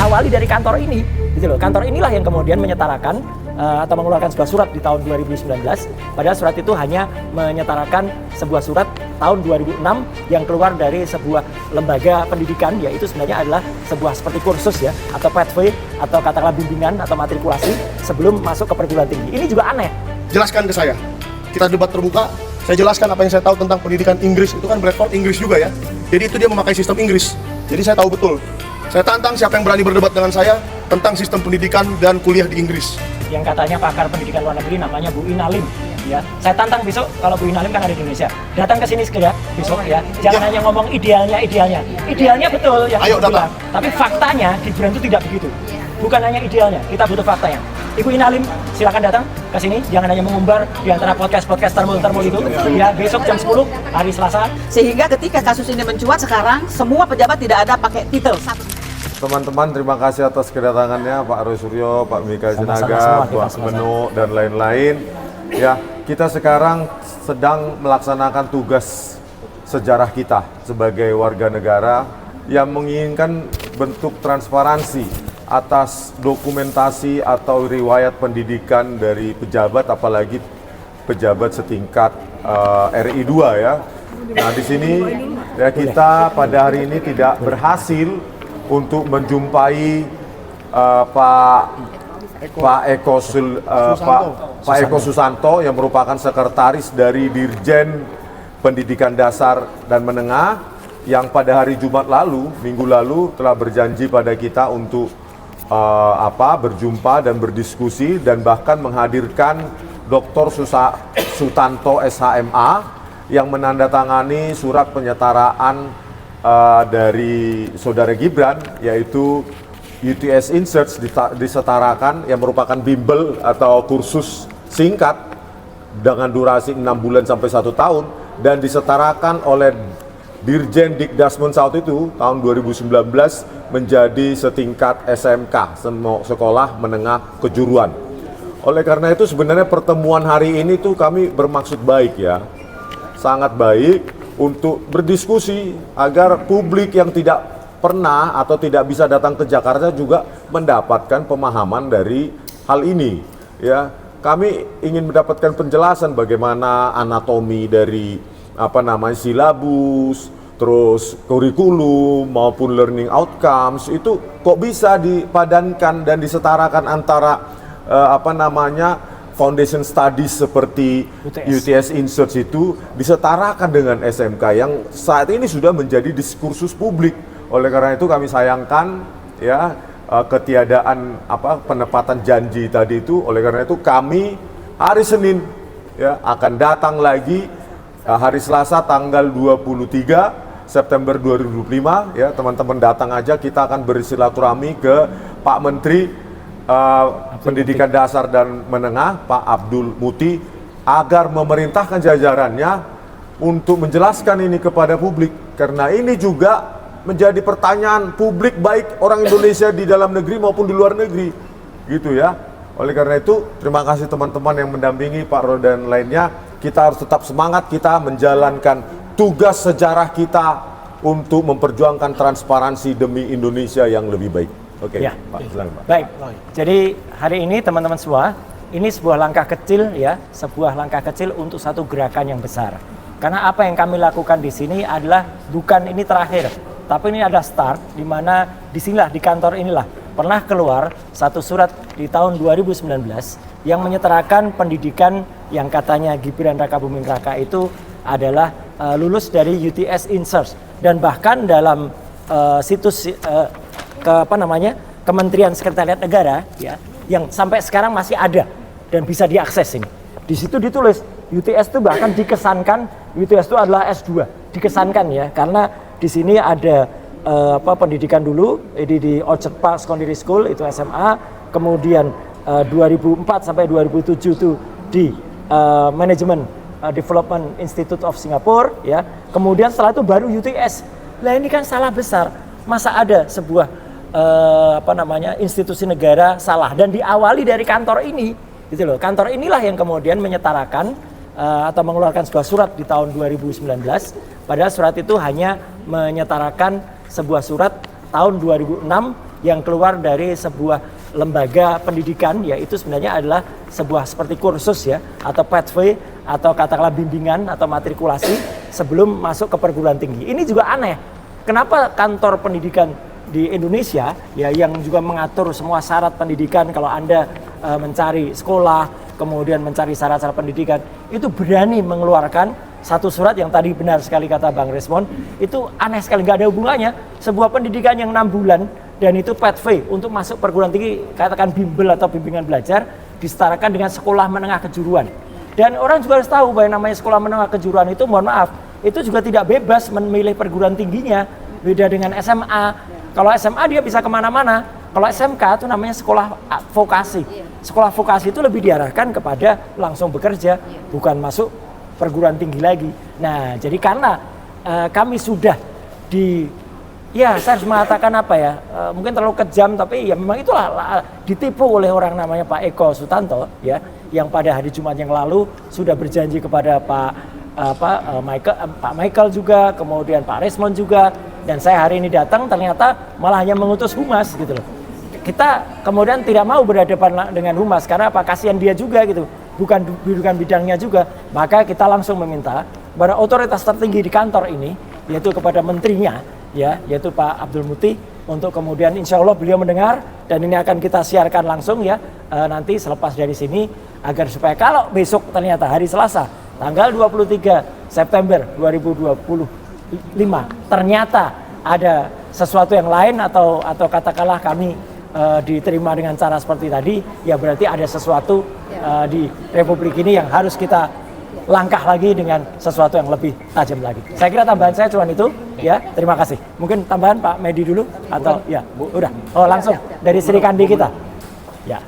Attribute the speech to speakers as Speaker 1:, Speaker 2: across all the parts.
Speaker 1: diawali dari kantor ini, gitu loh. Kantor inilah yang kemudian menyetarakan atau mengeluarkan sebuah surat di tahun 2019, padahal surat itu hanya menyetarakan sebuah surat tahun 2006 yang keluar dari sebuah lembaga pendidikan, yaitu sebenarnya adalah sebuah seperti kursus ya, atau pathway, atau katakanlah bimbingan atau matrikulasi sebelum masuk ke perguruan tinggi. Ini juga aneh.
Speaker 2: Jelaskan ke saya, kita debat terbuka, saya jelaskan apa yang saya tahu tentang pendidikan Inggris, itu kan Bradford Inggris juga ya, jadi itu dia memakai sistem Inggris, jadi saya tahu betul. Saya tantang siapa yang berani berdebat dengan saya tentang sistem pendidikan dan kuliah di Inggris.
Speaker 1: Yang katanya pakar pendidikan luar negeri namanya Bu Inalim, ya. Saya tantang besok, kalau Bu Inalim kan ada di Indonesia, datang ke sini segera besok ya. Jangan hanya ngomong idealnya betul yang
Speaker 2: ayo datang.
Speaker 1: Tapi faktanya Gibran itu tidak begitu. Bukan hanya idealnya, kita butuh faktanya. Ibu Inalim, silakan datang ke sini. Jangan hanya mengumbar di antara podcast termul itu. Ya, besok jam 10 hari Selasa.
Speaker 3: Sehingga ketika kasus ini mencuat sekarang, semua pejabat tidak ada pakai titel.
Speaker 4: Teman-teman, terima kasih atas kedatangannya Pak Roy Suryo, Pak Mika Sinaga, Pak Menu, dan lain-lain. Ya, kita sekarang sedang melaksanakan tugas sejarah kita sebagai warga negara yang menginginkan bentuk transparansi atas dokumentasi atau riwayat pendidikan dari pejabat, apalagi pejabat setingkat RI 2 ya. Nah, di sini ya kita pada hari ini tidak berhasil untuk menjumpai Pak Eko Susanto yang merupakan sekretaris dari Dirjen Pendidikan Dasar dan Menengah yang pada hari Jumat lalu, minggu lalu telah berjanji pada kita untuk berjumpa dan berdiskusi dan bahkan menghadirkan Dr. Sutanto SHMA yang menandatangani surat penyetaraan dari saudara Gibran, yaitu UTS Insearch disetarakan yang merupakan bimbel atau kursus singkat dengan durasi 6 bulan sampai 1 tahun dan disetarakan oleh Dirjen Dikdasmen South itu tahun 2019 menjadi setingkat SMK, sekolah menengah kejuruan. Oleh karena itu sebenarnya pertemuan hari ini tuh kami bermaksud baik ya, sangat baik untuk berdiskusi agar publik yang tidak pernah atau tidak bisa datang ke Jakarta juga mendapatkan pemahaman dari hal ini ya. Kami ingin mendapatkan penjelasan bagaimana anatomi dari silabus, terus kurikulum maupun learning outcomes itu kok bisa dipadankan dan disetarakan antara foundation studies seperti UTS Insearch itu disetarakan dengan SMK yang saat ini sudah menjadi diskursus publik. Oleh karena itu kami sayangkan ya ketiadaan penepatan janji tadi itu. Oleh karena itu kami hari Senin ya akan datang lagi hari Selasa tanggal 23 September 2025 ya, teman-teman datang aja, kita akan bersilaturahmi ke Pak Menteri Pendidikan Dasar dan Menengah, Pak Abdul Muti, agar memerintahkan jajarannya untuk menjelaskan ini kepada publik, karena ini juga menjadi pertanyaan publik baik orang Indonesia di dalam negeri maupun di luar negeri, gitu ya. Oleh karena itu, terima kasih teman-teman yang mendampingi Pak Roy dan lainnya. Kita harus tetap semangat, kita menjalankan tugas sejarah kita untuk memperjuangkan transparansi demi Indonesia yang lebih baik. Oke,
Speaker 1: ya.
Speaker 4: Pak, silakan Pak.
Speaker 1: Baik, jadi hari ini teman-teman semua, ini sebuah langkah kecil ya, sebuah langkah kecil untuk satu gerakan yang besar. Karena apa yang kami lakukan di sini adalah bukan ini terakhir, tapi ini ada start, di mana disinilah, di kantor inilah pernah keluar satu surat di tahun 2019 yang menyetarakan pendidikan yang katanya Gibran Raka Buming Raka itu adalah lulus dari UTS Insearch, dan bahkan dalam situs Kementerian Sekretariat Negara ya, yang sampai sekarang masih ada dan bisa diakses ini. Di situ ditulis UTS itu bahkan dikesankan UTS itu adalah S2, dikesankan ya, karena di sini ada pendidikan dulu di Orchard Park Secondary School itu SMA, kemudian 2004 sampai 2007 itu di Management Development Institute of Singapore ya. Kemudian setelah itu baru UTS. Lah ini kan salah besar. Masa ada sebuah institusi negara salah dan diawali dari kantor ini, gitu loh. Kantor inilah yang kemudian menyetarakan atau mengeluarkan sebuah surat di tahun 2019. Padahal surat itu hanya menyetarakan sebuah surat tahun 2006 yang keluar dari sebuah lembaga pendidikan, yaitu sebenarnya adalah sebuah seperti kursus ya, atau pathway, atau katakanlah bimbingan atau matrikulasi sebelum masuk ke perguruan tinggi. Ini juga aneh. Kenapa kantor pendidikan di Indonesia ya yang juga mengatur semua syarat pendidikan, kalau Anda mencari sekolah, kemudian mencari syarat-syarat pendidikan, itu berani mengeluarkan satu surat yang tadi benar sekali kata Bang Resmond, itu aneh sekali, nggak ada hubungannya. Sebuah pendidikan yang 6 bulan dan itu pathway untuk masuk perguruan tinggi, katakan bimbel atau bimbingan belajar, disetarakan dengan sekolah menengah kejuruan. Dan orang juga harus tahu bahwa yang namanya sekolah menengah kejuruan itu, mohon maaf, itu juga tidak bebas memilih perguruan tingginya, beda dengan SMA. Kalau SMA dia bisa kemana-mana, kalau SMK itu namanya sekolah vokasi. Sekolah vokasi itu lebih diarahkan kepada langsung bekerja, bukan masuk perguruan tinggi lagi. Nah, jadi karena kami sudah ya saya harus mengatakan apa ya, mungkin terlalu kejam, tapi ya memang itulah ditipu oleh orang namanya Pak Eko Sutanto ya, yang pada hari Jumat yang lalu sudah berjanji kepada Pak Michael juga, kemudian Pak Resmond juga, dan saya hari ini datang ternyata malah hanya mengutus humas gitu loh. Kita kemudian tidak mau berhadapan dengan humas karena apa, kasihan dia juga gitu, bukan bidangnya juga. Maka kita langsung meminta kepada otoritas tertinggi di kantor ini, yaitu kepada menterinya ya, yaitu Pak Abdul Muti, untuk kemudian insya Allah beliau mendengar, dan ini akan kita siarkan langsung ya nanti selepas dari sini, agar supaya kalau besok ternyata hari Selasa tanggal 23 September 2025 ternyata ada sesuatu yang lain atau katakanlah kami diterima dengan cara seperti tadi, ya berarti ada sesuatu di Republik ini yang harus kita langkah lagi dengan sesuatu yang lebih tajam lagi. Saya kira tambahan saya cuma itu ya. Terima kasih. Mungkin tambahan Pak Medi dulu atau ya Bu, udah. Oh langsung dari Sri Kandi kita. Ya.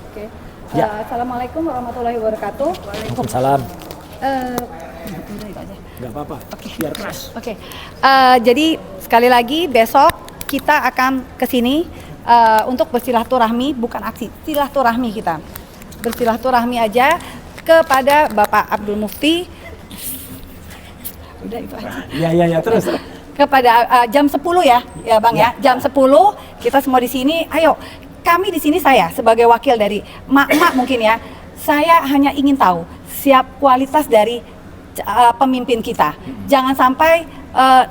Speaker 5: Oke.
Speaker 1: Ya.
Speaker 5: Assalamualaikum warahmatullahi wabarakatuh.
Speaker 1: Waalaikumsalam. Gak apa-apa. Biar keras.
Speaker 5: Oke. Jadi sekali lagi besok kita akan ke sini untuk bersilaturahmi, bukan aksi, silaturahmi kita. Bersilaturahmi aja kepada Bapak Abdul Mufti. Udah itu aja.
Speaker 1: Ya terus.
Speaker 5: Kepada jam 10 ya Bang ya. Jam 10 kita semua di sini. Ayo, kami di sini, saya sebagai wakil dari mak-mak mungkin ya. Saya hanya ingin tahu siap kualitas dari pemimpin kita. Jangan sampai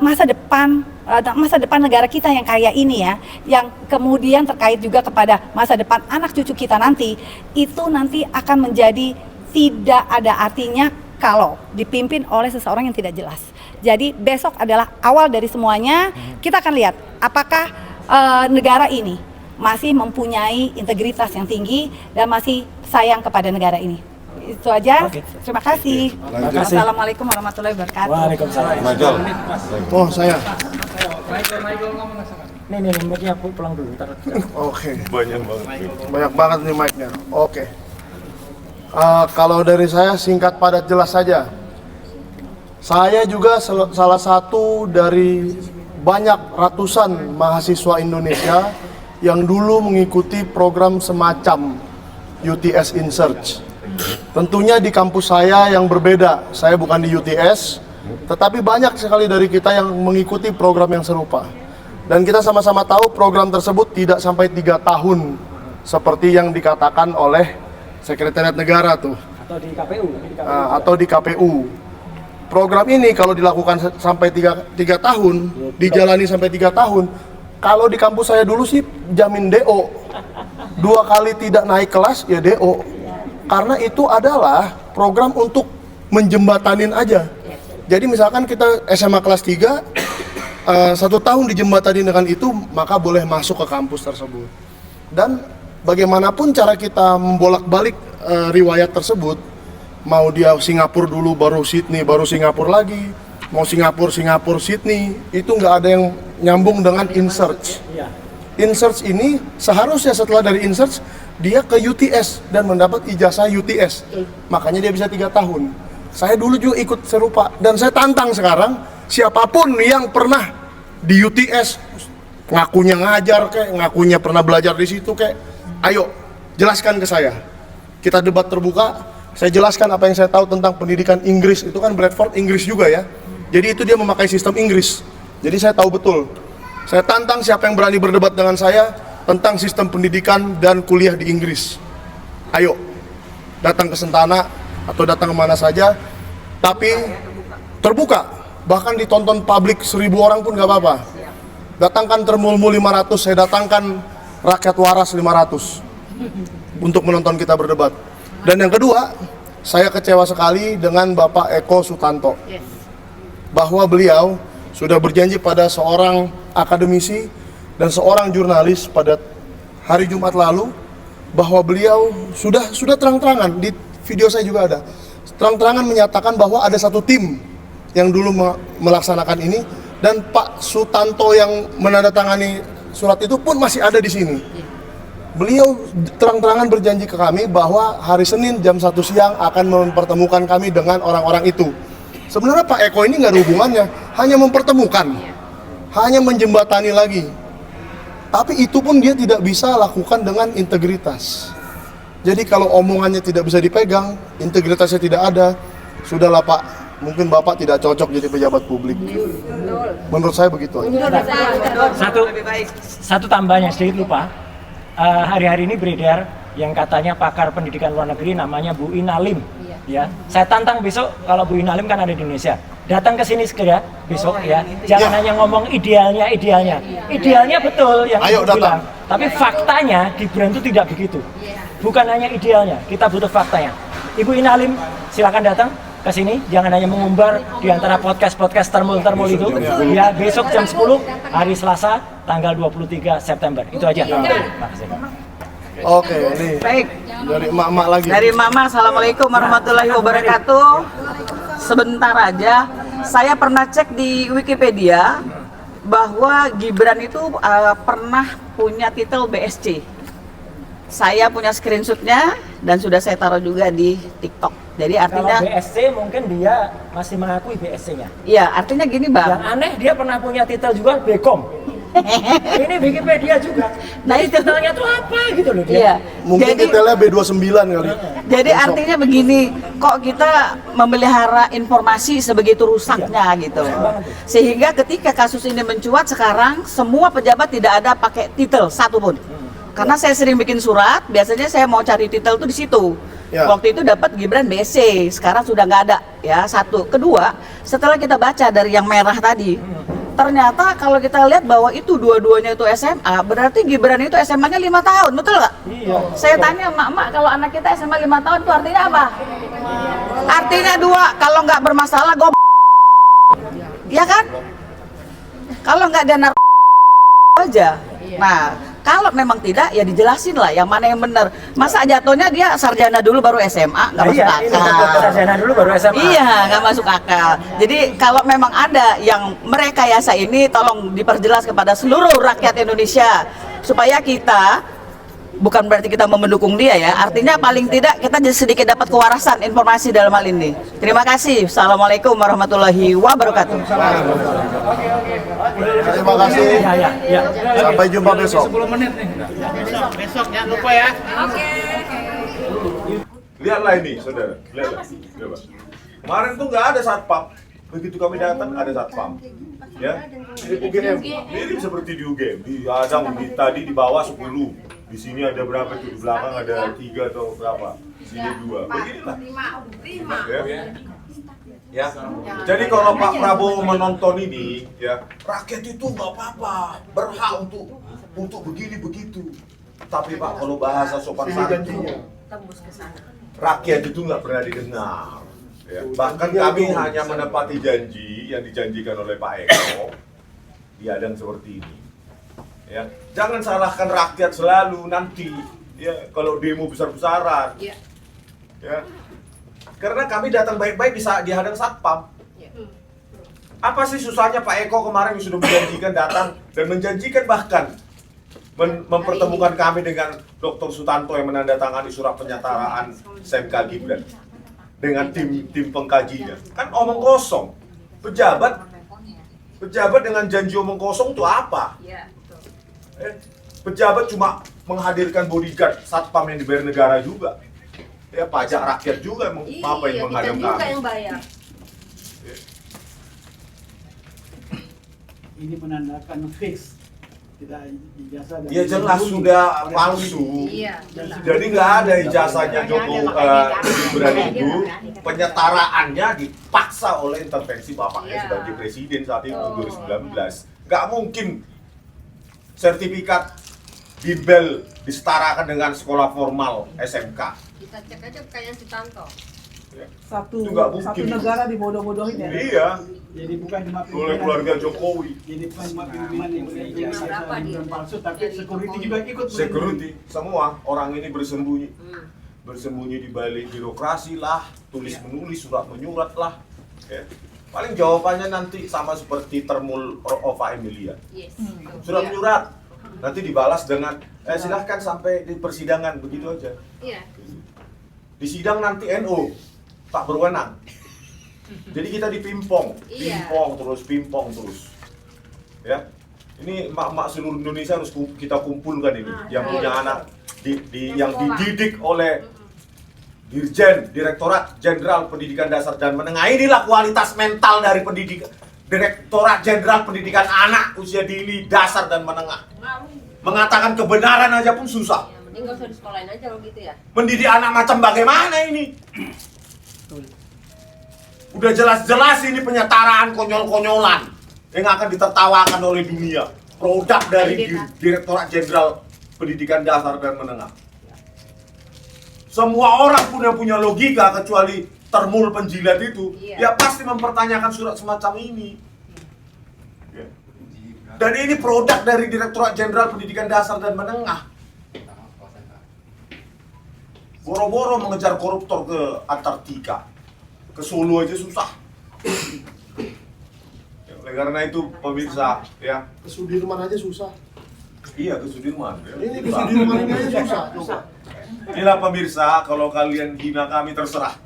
Speaker 5: masa depan negara kita yang kaya ini ya, yang kemudian terkait juga kepada masa depan anak cucu kita nanti, itu nanti akan menjadi tidak ada artinya kalau dipimpin oleh seseorang yang tidak jelas. Jadi besok adalah awal dari semuanya. Kita akan lihat apakah negara ini masih mempunyai integritas yang tinggi dan masih sayang kepada negara ini. Itu aja.
Speaker 1: Oke.
Speaker 5: Terima kasih.
Speaker 1: Terima kasih.
Speaker 5: Assalamualaikum warahmatullahi wabarakatuh.
Speaker 1: Waalaikumsalam.
Speaker 2: Oh, saya.
Speaker 1: Nih, mic-nya aku pulang dulu. Ntar.
Speaker 2: Oke.
Speaker 4: Banyak banget.
Speaker 2: Banyak banget nih mic-nya. Oke. Kalau dari saya singkat padat jelas saja. Saya juga salah satu dari banyak ratusan mahasiswa Indonesia yang dulu mengikuti program semacam UTS in Search. Tentunya di kampus saya yang berbeda. Saya bukan di UTS, tetapi banyak sekali dari kita yang mengikuti program yang serupa. Dan kita sama-sama tahu program tersebut tidak sampai 3 tahun seperti yang dikatakan oleh Sekretariat Negara tuh, atau di KPU. Program ini kalau dilakukan sampai 3 tahun, dijalani sampai 3 tahun, kalau di kampus saya dulu sih jamin DO. 2 kali tidak naik kelas ya DO. Karena itu adalah program untuk menjembatanin aja. Jadi misalkan kita SMA kelas 3, 1 tahun dijembatani dengan itu, maka boleh masuk ke kampus tersebut. Dan bagaimanapun cara kita membolak-balik riwayat tersebut, mau dia Singapura dulu baru Sydney, baru Singapura lagi, mau Singapura Sydney, itu nggak ada yang nyambung dengan InSearch. InSearch ini seharusnya setelah dari InSearch dia ke UTS dan mendapat ijazah UTS, makanya dia bisa 3 tahun. Saya dulu juga ikut serupa, dan saya tantang sekarang siapapun yang pernah di UTS, ngakunya ngajar kayak, ngakunya pernah belajar di situ kayak, ayo jelaskan ke saya. Kita debat terbuka, saya jelaskan apa yang saya tahu tentang pendidikan Inggris. Itu kan Bradford Inggris juga ya. Jadi itu dia memakai sistem Inggris. Jadi saya tahu betul. Saya tantang siapa yang berani berdebat dengan saya tentang sistem pendidikan dan kuliah di Inggris. Ayo, datang ke Sentana atau datang kemana saja, tapi terbuka. Bahkan ditonton publik 1000 orang pun gak apa-apa. Datangkan Termulmu 500, saya datangkan Rakyat Waras 500 untuk menonton kita berdebat. Dan yang kedua, saya kecewa sekali dengan Bapak Eko Sutanto. Bahwa beliau sudah berjanji pada seorang akademisi dan seorang jurnalis pada hari Jumat lalu bahwa beliau sudah terang-terangan, di video saya juga ada, terang-terangan menyatakan bahwa ada satu tim yang dulu melaksanakan ini, dan Pak Sutanto yang menandatangani surat itu pun masih ada di sini. Beliau terang-terangan berjanji ke kami bahwa hari Senin jam 1 siang akan mempertemukan kami dengan orang-orang itu. Sebenarnya Pak Eko ini nggak ada hubungannya, hanya mempertemukan, hanya menjembatani lagi. Tapi itu pun dia tidak bisa lakukan dengan integritas. Jadi kalau omongannya tidak bisa dipegang, integritasnya tidak ada, sudahlah Pak, mungkin Bapak tidak cocok jadi pejabat publik. Menurut saya begitu.
Speaker 1: Satu tambahnya sedikit lupa. Hari-hari ini beredar yang katanya pakar pendidikan luar negeri namanya Bu Inalim. Ya, saya tantang besok kalau Bu Inalim kan ada di Indonesia, datang ke sini segera besok ya. Jangan hanya ngomong idealnya. Idealnya betul yang
Speaker 2: Ayo,
Speaker 1: Ibu bilang,
Speaker 2: datang.
Speaker 1: tapi faktanya Gibran itu tidak begitu. Bukan hanya idealnya, kita butuh faktanya. Ibu Inalim silakan datang ke sini, jangan hanya mengumbar di antara podcast termul itu. Ya, besok jam 10 hari Selasa tanggal 23 September. Itu aja. Terima kasih.
Speaker 2: Oke, ini
Speaker 3: Baik,
Speaker 2: dari emak-emak lagi.
Speaker 3: dari Mama, Assalamualaikum warahmatullahi wabarakatuh. Sebentar aja, saya pernah cek di Wikipedia bahwa Gibran itu pernah punya titel BSc. Saya punya screenshotnya dan sudah saya taruh juga di TikTok. Jadi artinya,
Speaker 1: Kalau BSc mungkin dia masih mengakui BSc-nya.
Speaker 3: iya artinya gini Bang.
Speaker 1: Yang aneh dia pernah punya titel juga Bekom. Ini Wikipedia juga.
Speaker 3: Nah itu
Speaker 1: Titelnya tuh apa gitu loh dia.
Speaker 3: Iya.
Speaker 2: Mungkin
Speaker 3: Jadi,
Speaker 2: detailnya B29 kali.
Speaker 3: jadi artinya begini, kok kita memelihara informasi sebegitu rusaknya gitu. Sehingga ketika kasus ini mencuat sekarang semua pejabat tidak ada pakai titel satu pun. Karena saya sering bikin surat, biasanya saya mau cari titel tuh di situ.
Speaker 2: Ya.
Speaker 3: Waktu itu dapat Gibran BC, sekarang sudah nggak ada ya. Satu, kedua, setelah kita baca dari yang merah tadi, ternyata kalau kita lihat bahwa itu dua-duanya itu SMA, berarti Gibran itu SMA-nya 5 tahun, betul nggak?
Speaker 1: Iya.
Speaker 3: Saya tanya mak, kalau anak kita SMA 5 tahun itu artinya apa? Artinya 2, kalau nggak bermasalah gue ya kan? Kalau nggak ada narkoba aja. Nah, kalau memang tidak ya dijelasin lah yang mana yang benar. Masa jatuhnya dia sarjana dulu baru SMA, nggak masuk akal.
Speaker 1: Sarjana dulu baru SMA.
Speaker 3: Iya, nggak masuk akal. Jadi kalau memang ada yang merekayasa ini, tolong diperjelas kepada seluruh rakyat Indonesia supaya kita, bukan berarti kita mendukung dia ya, artinya paling tidak kita sedikit dapat kewarasan informasi dalam hal ini. Terima kasih. Assalamualaikum warahmatullahi wabarakatuh.
Speaker 2: Terima kasih.
Speaker 1: Ya.
Speaker 2: Sampai jumpa besok.
Speaker 6: 10 menit nih. Besok jangan lupa ya.
Speaker 4: Lihatlah ini, saudara. Lihatlah. Coba. Kemarin tuh nggak ada satpam. Begitu kami datang ada satpam. Ya, ini UGM. Mirip seperti di UGM. Tadi di bawah 10. Di sini ada berapa tuh? Di belakang ada 3 atau berapa? Di sini 2. Beginilah. Ya. Jadi kalau Pak Prabowo menonton ini, ya rakyat itu nggak apa-apa, berhak untuk begini begitu. Tapi Pak, kalau bahasa sopan santun, rakyat itu nggak pernah didengar. Ya. Bahkan kami hanya menepati janji yang dijanjikan oleh Pak Eko di adang seperti ini. Ya, jangan salahkan rakyat selalu nanti. Ya, kalau demo besar-besaran. Ya. Karena kami datang baik-baik bisa dihadang satpam. Apa sih susahnya Pak Eko kemarin yang sudah menjanjikan datang dan menjanjikan bahkan mempertemukan kami dengan Dr. Sutanto yang menandatangani surat penyataan SMK Gibran dengan tim pengkajinya. Kan omong kosong. Pejabat dengan janji omong kosong itu apa? Pejabat cuma menghadirkan bodyguard satpam yang dibayar negara juga. Ya pajak rakyat juga apa yang menghadap kami.
Speaker 7: Juga yang bayar.
Speaker 6: Ini menandakan fix
Speaker 4: Ya jelas sudah palsu. Jadi nggak ada ijazahnya Gibran itu, penyetaraannya dipaksa oleh intervensi bapaknya sebagai presiden saat itu 2019. Nggak mungkin sertifikat Bimbel disetarakan dengan sekolah formal SMK.
Speaker 7: Kita cek aja kayak si Tanto.
Speaker 8: Satu
Speaker 4: Mungkin.
Speaker 8: negara dibodoh-bodohin ya.
Speaker 4: Iya,
Speaker 9: Jadi bukan cuma
Speaker 4: oleh keluarga Jokowi.
Speaker 9: Jadi bukan cuma pimpinan yang ijazah palsu, tapi security juga ikut.
Speaker 4: Security, semua orang ini bersembunyi. Bersembunyi di balik birokrasi lah, tulis menulis, surat menyurat lah. Ya. Paling jawabannya nanti sama seperti Termul Ova Emilia.
Speaker 7: Yes.
Speaker 4: Surat menyurat, nanti dibalas dengan silahkan sampai di persidangan, begitu aja.
Speaker 7: Iya.
Speaker 4: Di sidang nanti NU tak berwenang. Jadi kita dipimpong, pimpong terus. Ya. Ini emak-emak seluruh Indonesia harus kita kumpulkan ini, yang punya anak yang dididik oleh Dirjen, Direktorat Jenderal Pendidikan Dasar dan Menengah. Inilah kualitas mental dari pendidikan Direktorat Jenderal Pendidikan Anak usia dini, dasar dan menengah. Mengatakan kebenaran aja pun susah.
Speaker 7: Ya, mending nggak usah disekolahin aja kalau gitu ya.
Speaker 4: Mendidik anak macam bagaimana ini? Udah jelas-jelas ini penyetaraan konyol-konyolan yang akan ditertawakan oleh dunia. Produk dari Direktorat Jenderal Pendidikan Dasar dan Menengah. Semua orang pun yang punya logika kecuali Termul penjilat itu, ya pasti mempertanyakan surat semacam ini. Ya. Dan ini produk dari Direktorat Jenderal Pendidikan Dasar dan Menengah. Boro-boro mengejar koruptor ke Antartika, ke Solo aja susah. Ya, oleh karena itu pemirsa, ya.
Speaker 2: Ke Sudirman aja susah.
Speaker 4: Iya, ke Sudirman. Ya.
Speaker 2: Ini ke Sudirman aja susah. Coba.
Speaker 4: Inilah pemirsa, kalau kalian hina kami terserah.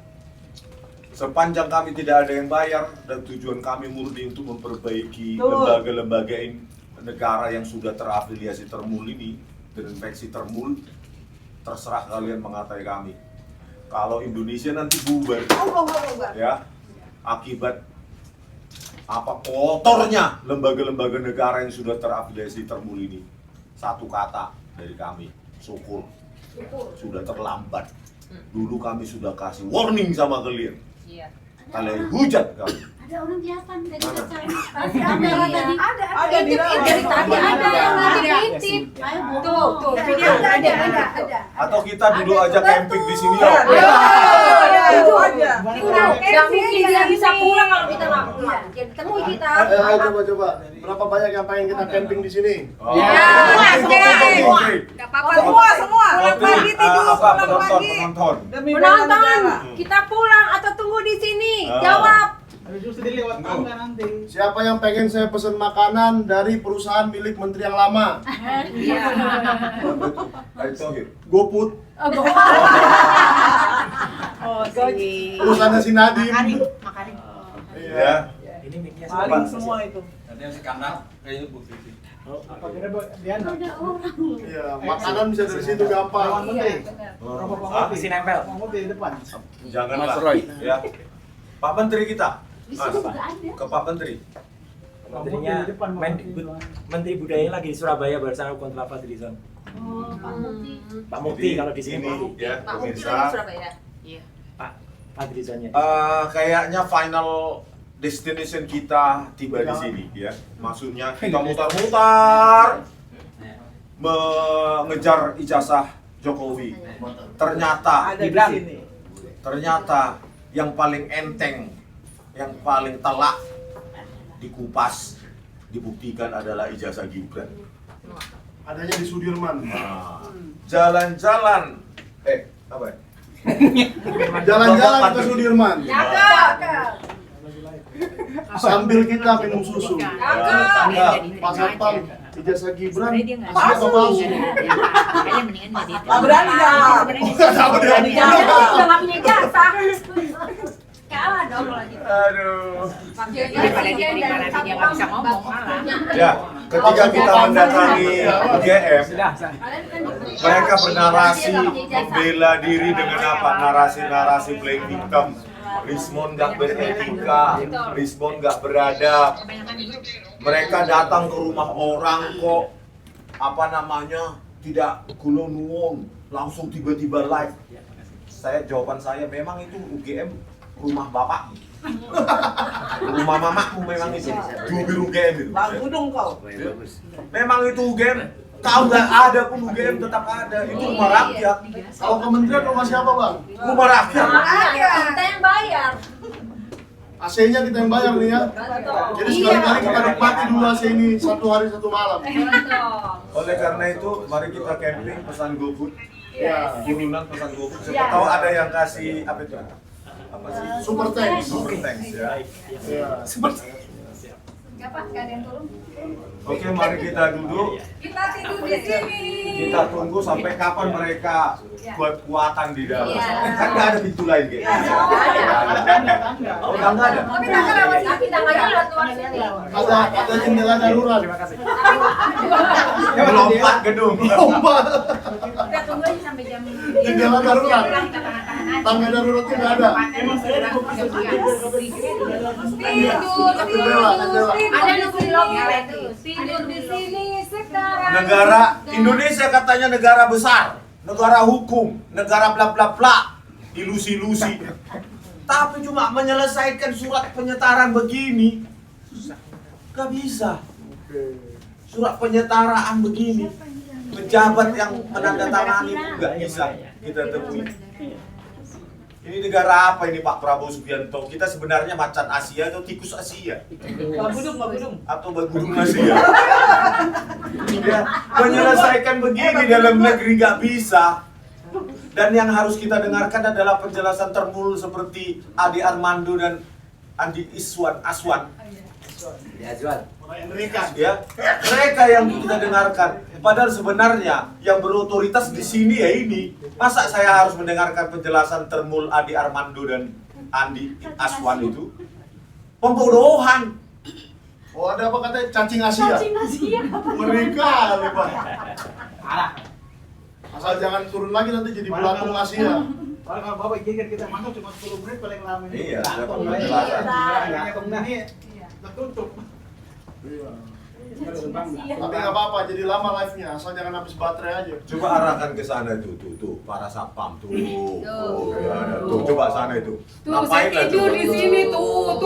Speaker 4: Sepanjang kami tidak ada yang bayar dan tujuan kami murni untuk memperbaiki lembaga-lembaga negara yang sudah terafiliasi Termul ini, terinfeksi Termul, terserah kalian mengatai kami. Kalau Indonesia nanti bubar, ya, akibat apa kotornya lembaga-lembaga negara yang sudah terafiliasi Termul ini, satu kata dari kami, syukur. Sudah terlambat. Dulu kami sudah kasih warning sama kalian.
Speaker 7: Iya.
Speaker 4: Kalian hujat kami.
Speaker 10: Ada orang biasa dari
Speaker 4: Mana?
Speaker 8: Ada di
Speaker 7: Dari tadi ada yang ngintip. Tuh, video ada.
Speaker 4: Atau kita duduk aja camping di sini yuk.
Speaker 8: Itu aja.
Speaker 7: Yang mungkin dia bisa pulang kalau kita nggak pulang. Jadi temui kita.
Speaker 2: Ayo coba. Berapa banyak yang pengen kita camping di sini?
Speaker 4: Oh.
Speaker 7: Semua. Nggak apa-apa.
Speaker 8: Semua. Pulang pagi tidur, pulang pagi.
Speaker 4: Penonton.
Speaker 8: Demi bela
Speaker 7: Penonton,
Speaker 8: negara.
Speaker 7: kita pulang atau tunggu di sini?
Speaker 4: Ah.
Speaker 7: Jawab.
Speaker 9: Habis itu sedih lewat tangga nanti.
Speaker 2: Siapa yang pengen saya pesen makanan dari perusahaan milik menteri yang lama?
Speaker 4: Ayo Tohir.
Speaker 2: GoFood.
Speaker 8: Oh, sih.
Speaker 2: Perusahaannya si Nadiem.
Speaker 4: Ya.
Speaker 1: Ini mic-nya
Speaker 8: Paling semua itu.
Speaker 9: Apa kira dia
Speaker 2: Iya, makanan bisa dari situ gampang.
Speaker 9: Lawan menteri.
Speaker 1: masih nempel.
Speaker 9: Menteri di depan.
Speaker 4: Janganlah. Ya. Pak Menteri kita. Mas, ke Pak Menteri.
Speaker 1: Menterinya Menteri Budaya lagi di Surabaya bersama kontra Fadlizon. Pak Mukti kalau di sini
Speaker 4: Ini ya
Speaker 7: Pak Mukti
Speaker 4: pemirsa.
Speaker 7: lagi di Surabaya.
Speaker 1: Pak Fadlizonnya.
Speaker 4: Kayaknya final destination kita tiba di sini ya. Maksudnya kita mutar-mutar mengejar ijazah Jokowi.
Speaker 8: Ada di sini.
Speaker 4: Ternyata yang paling enteng, yang paling telak dikupas, dibuktikan adalah ijazah Gibran.
Speaker 2: Adanya di Sudirman.
Speaker 4: Nah, jalan-jalan, apa ya?
Speaker 2: Jalan-jalan ke Sudirman.
Speaker 7: Cakep.
Speaker 2: Sambil kita minum susu.
Speaker 7: Cakep.
Speaker 2: Pak Satpam, ijazah Gibran asli apa palsu?
Speaker 8: Nggak berani nggak?
Speaker 2: Nggak tahu dia.
Speaker 7: Udah nggak punya jasa. Kalah dong kalau gitu.
Speaker 4: Aduh.
Speaker 7: Daripada dia nggak bisa ngomong malah.
Speaker 4: Ya, ketika kita mendatangi UGM, mereka bernarasi membela diri dengan apa? Narasi-narasi playing victim. Rismon nggak beretika, Rismon nggak beradab. Mereka datang ke rumah orang kok apa namanya, tidak kulo nuwun, langsung tiba-tiba live. Jawaban saya memang itu UGM rumah bapak. Rumah mamaku memang itu. Jubir UGM itu.
Speaker 8: Bang Budung kau.
Speaker 4: Memang itu UGM. Kalau nggak ada pun UGM tetap ada. Itu rumah rakyat.
Speaker 2: Kalau kementerian rumah siapa bang?
Speaker 4: Rumah rakyat.
Speaker 7: Kita yang bayar.
Speaker 2: AC-nya kita yang bayar nih ya. Jadi sekali-kali kita nikmati dulu AC ini 1 hari 1 malam.
Speaker 4: Oleh karena itu, mari kita camping pesan GoFood. Turunan pesan GoFood. Siapa tahu ada yang kasih apa itu? Apa sih?
Speaker 2: Super thanks.
Speaker 4: Super thanks ya.
Speaker 7: Enggak Pak, enggak ada yang turun.
Speaker 4: Oke, mari kita duduk.
Speaker 7: Kita tidur di sini.
Speaker 4: Kita tunggu sampai kapan mereka buat kuatan di dalam.
Speaker 7: Iya.
Speaker 4: Kan nggak ada pintu lain gitu. Oh, nggak ada.
Speaker 7: Tapi tangga lewat sini, tapi tangganya lewat luar sini.
Speaker 2: Ada jendela darurat.
Speaker 4: Melompat gedung.
Speaker 7: Kita tunggu aja sampai jam
Speaker 2: Jendela darurat. Tangga daruratnya nggak ada.
Speaker 7: Ada nunggu di lobby tidur di sini sekarang.
Speaker 4: Negara Indonesia katanya negara besar, negara hukum, negara bla bla bla, ilusi-ilusi. Tapi cuma menyelesaikan surat penyetaraan begini, gak bisa. Surat penyetaraan begini, pejabat yang menandatangani itu gak bisa kita temui. Ini negara apa ini Pak Prabowo Subianto? Kita sebenarnya macan Asia atau tikus Asia?
Speaker 8: Bang Budung.
Speaker 4: Atau bagudung Asia? Ya, menyelesaikan begini dalam negeri gak bisa. Dan yang harus kita dengarkan adalah penjelasan termul seperti Adi Armando dan Andi Aswan. Ya, mereka yang kita dengarkan. Padahal sebenarnya yang berotoritas di sini ya ini. Masa saya harus mendengarkan penjelasan termul Adi Armando dan Andi Aswan itu? Pembodohan.
Speaker 2: Oh ada apa katanya cacing Asia? Mereka kali Pak. Asal jangan turun lagi nanti jadi belatung Asia.
Speaker 9: Kalau Bapak geger kita masuk cuma 10 menit paling lama.
Speaker 4: Iya,
Speaker 9: Nah,
Speaker 4: ada
Speaker 9: penjelasan.
Speaker 4: penjelasan.
Speaker 9: Ini tertutup.
Speaker 2: Tapi nggak apa-apa, jadi lama live-nya, asal jangan habis baterai aja.
Speaker 4: Coba arahkan ke sana tuh, para satpam tuh. Ya, tuh, coba sana itu.
Speaker 7: Tuh, saya tidur di sini tuh.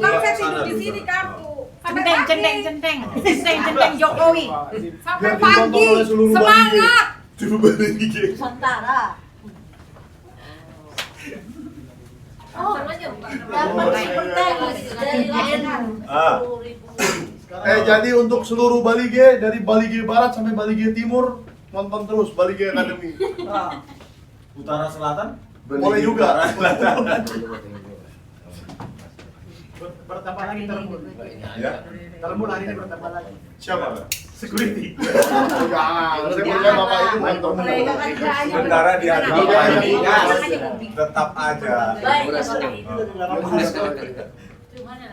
Speaker 7: Kan saya tidur di sini kartu. Centeng Jokowi. Sampai
Speaker 2: Biar ditonton
Speaker 7: pagi.
Speaker 2: oleh seluruh
Speaker 7: Semangat.
Speaker 4: Coba lagi.
Speaker 3: Sementara.
Speaker 2: Jadi untuk seluruh Bali G, dari Bali G Barat sampai Bali G Timur, nonton terus Bali G Academy.
Speaker 4: Utara selatan?
Speaker 2: Boleh juga.
Speaker 9: Bertambah lagi termul.
Speaker 4: Ya.
Speaker 9: Termul hari ini bertambah lagi.
Speaker 2: Siapa?
Speaker 9: Security.
Speaker 2: Jangan, saya percaya Bapak itu bukan termul.
Speaker 4: Sementara di hati ini tetap aja.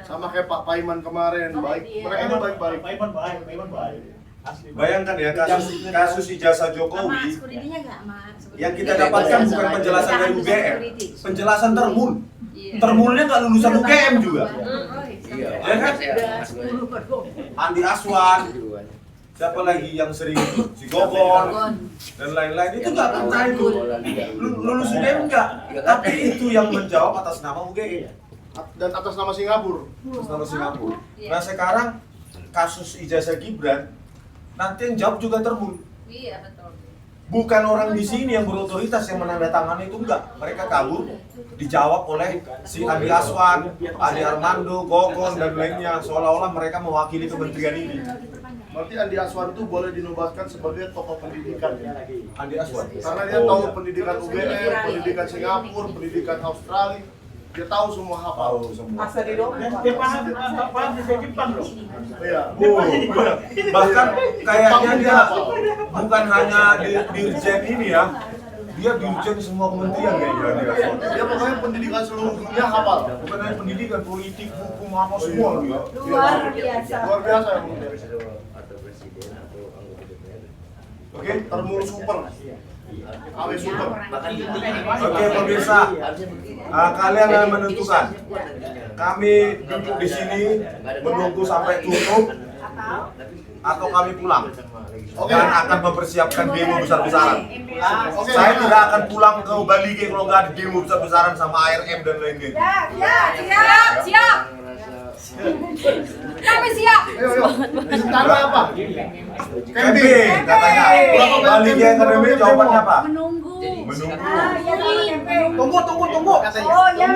Speaker 2: Sama kayak Pak Paiman kemarin, baik. Mereka ini baik-baik.
Speaker 9: Paiman baik. Asli.
Speaker 4: Bayangkan ya kasus ijazah Jokowi
Speaker 7: Sekuritinya enggak, Mak.
Speaker 4: yang kita dapatkan bukan penjelasan dari UGM, penjelasan termul. Termulnya nggak lulusan UGM juga.
Speaker 7: Iya.
Speaker 4: Ya kan? Andi Aswan, siapa lagi yang sering si Gogon dan lain-lain itu nggak pernah itu lulus UGM enggak, tapi itu yang menjawab atas nama UGM
Speaker 2: Dan atas nama Singapura.
Speaker 4: atas nama Singapura. Nah sekarang kasus ijazah Gibran nanti yang jawab juga termul.
Speaker 7: Iya, betul.
Speaker 4: Bukan orang di sini yang berotoritas yang menandatangani itu enggak. Mereka kabur, dijawab oleh si Andi Aswan, Adi Armando, Gogon dan lainnya seolah-olah mereka mewakili kementerian ini.
Speaker 2: Berarti Andi Aswan itu boleh dinobatkan sebagai tokoh pendidikan ya?
Speaker 4: Andi Aswan.
Speaker 2: Karena dia tahu pendidikan UGM, pendidikan Singapura, pendidikan Australia. Dia tahu semua hafal.
Speaker 4: Tahu semua.
Speaker 8: Asa di dong.
Speaker 9: Dia paham di Jepang dong.
Speaker 2: Iya.
Speaker 4: Bahkan kayaknya dia bukan hanya dirjen ini ya, dia dirjen semua kementerian kayaknya Andi Aswan.
Speaker 2: Dia pokoknya pendidikan seluruh dunia hafal.
Speaker 4: Bukan hanya pendidikan, politik, hukum, apa semua dia.
Speaker 7: Luar biasa.
Speaker 2: Luar biasa ya Bung. Oke, termul super. AW super.
Speaker 4: Oke pemirsa, kalian yang menentukan. Kami duduk di sini menunggu sampai tutup. atau kami pulang.
Speaker 2: Oke.
Speaker 4: Dan akan mempersiapkan demo besar-besaran. Saya tidak akan pulang ke Bali kalau nggak ada demo besar-besaran sama ARM dan lain-lain.
Speaker 7: Siap. Kami siap.
Speaker 2: Cara apa?
Speaker 4: Campaign katanya. Bali Academy jawabannya apa?
Speaker 7: Menunggu.
Speaker 4: Menunggu.
Speaker 8: Tunggu katanya.
Speaker 7: Oh ya.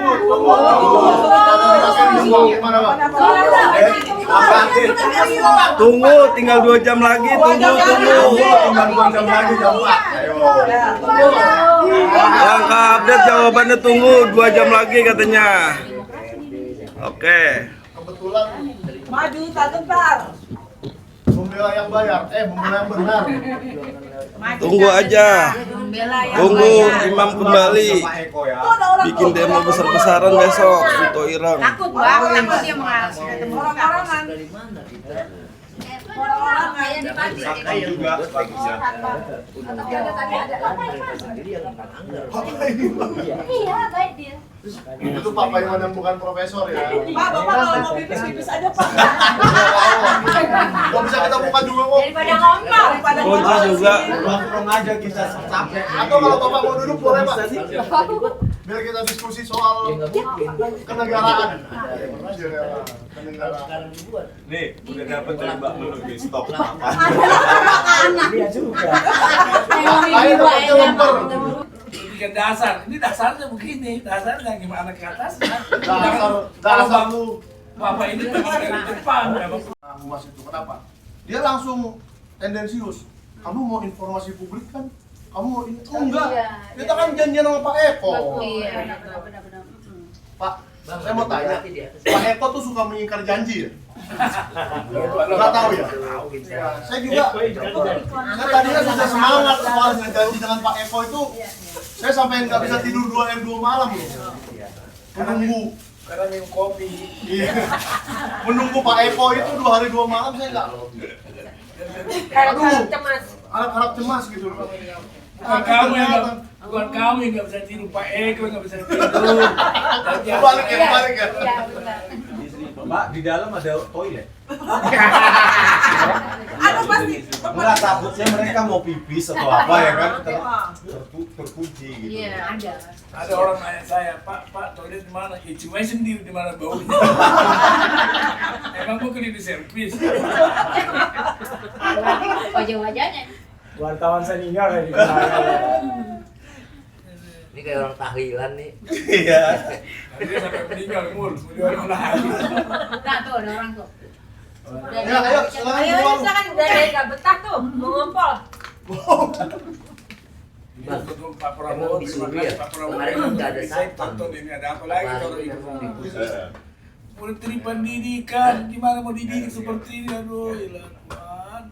Speaker 10: Tunggu, tinggal 2 jam lagi.
Speaker 4: Tinggal 2 jam lagi jam 4. Ayo.
Speaker 10: Langkah update jawabannya tunggu 2 jam lagi katanya. Oke.
Speaker 2: Kebetulan
Speaker 8: Maju tak bentar.
Speaker 2: membela yang bayar, membela yang benar.
Speaker 10: Tunggu aja. Tunggu imam kembali.
Speaker 4: Pak Eko ya.
Speaker 10: Bikin demo besar-besaran besok Suto Ireng.
Speaker 7: Takut dia mengalami
Speaker 8: Orang-orangan.
Speaker 4: Saksi juga bagus ya.
Speaker 7: Iya, baik dia.
Speaker 2: Itu Pak Paiman yang bukan profesor ya.
Speaker 8: Pak, Bapak kalau mau pipis aja, Pak.
Speaker 2: Kok bisa kita buka juga kok.
Speaker 7: Daripada ngomong.
Speaker 10: Kunci juga.
Speaker 4: Nongkrong aja kita capek.
Speaker 2: Atau kalau Bapak mau duduk boleh Pak. Biar kita diskusi soal kenegaraan. Kenegaraan.
Speaker 4: Nih, udah dapet dari Mbak Lulu nih, stop.
Speaker 1: Dia juga.
Speaker 2: Ayo dapatnya lemper.
Speaker 6: Bikin dasar, ini dasarnya begini, dasarnya gimana ke atasnya.
Speaker 2: Dasar lu.
Speaker 6: Bapak ini memang dari Jepang, memang.
Speaker 2: Nah, Humas itu kenapa? Dia langsung tendensius. Kamu mau informasi publik kan? Kamu mau ini? Oh enggak. Kita kan janjian sama Pak Eko.
Speaker 7: Benar-benar.
Speaker 2: Pak, saya mau tanya. Pak Eko tuh suka mengingkar janji ya? Nggak tahu ya? Ya, saya juga. Saya tadinya sudah semangat soal janji dengan Pak Eko itu. Saya sampai nggak bisa tidur 2 malam loh. Menunggu.
Speaker 6: Karena minum kopi.
Speaker 2: Iya. Menunggu Pak Eko itu 2 hari 2 malam saya nggak. Aduh, harap cemas gitu loh.
Speaker 6: Bukan kamu yang nggak bisa tidur, Pak Eko nggak bisa tidur.
Speaker 2: Balik ya.
Speaker 7: Iya, benar.
Speaker 4: Mbak, di dalam ada toilet.
Speaker 8: Aduh pasti.
Speaker 4: Enggak, takutnya mereka mau pipis atau apa ya kan? Terkunci gitu.
Speaker 7: Iya, ada.
Speaker 6: Ada orang nanya saya, Pak, toilet di mana? Ya cuma sendiri di mana baunya. Emang bukan di servis.
Speaker 7: Wajah-wajahnya.
Speaker 1: Wartawan senior ya di
Speaker 11: Ini kayak orang tahlilan nih.
Speaker 4: Iya.
Speaker 6: Dia sampai meninggal umur, orang lagi.
Speaker 7: Nah, tuh ada orang tuh.
Speaker 2: Ya, ayo, silakan keluar.
Speaker 7: Dari gak betah tuh, mau ngompol.
Speaker 6: Pak Prabowo,
Speaker 11: Emang disuruh ya?
Speaker 6: Pak Prabowo.
Speaker 11: Kemarin kan nggak ada
Speaker 6: Saya
Speaker 11: satpam.
Speaker 6: tonton ini ada apa lagi kalau
Speaker 11: Kemarin
Speaker 6: itu.
Speaker 11: kan
Speaker 6: Menteri Pendidikan, gimana mau dididik seperti ini? Aduh, ilah Tuhan.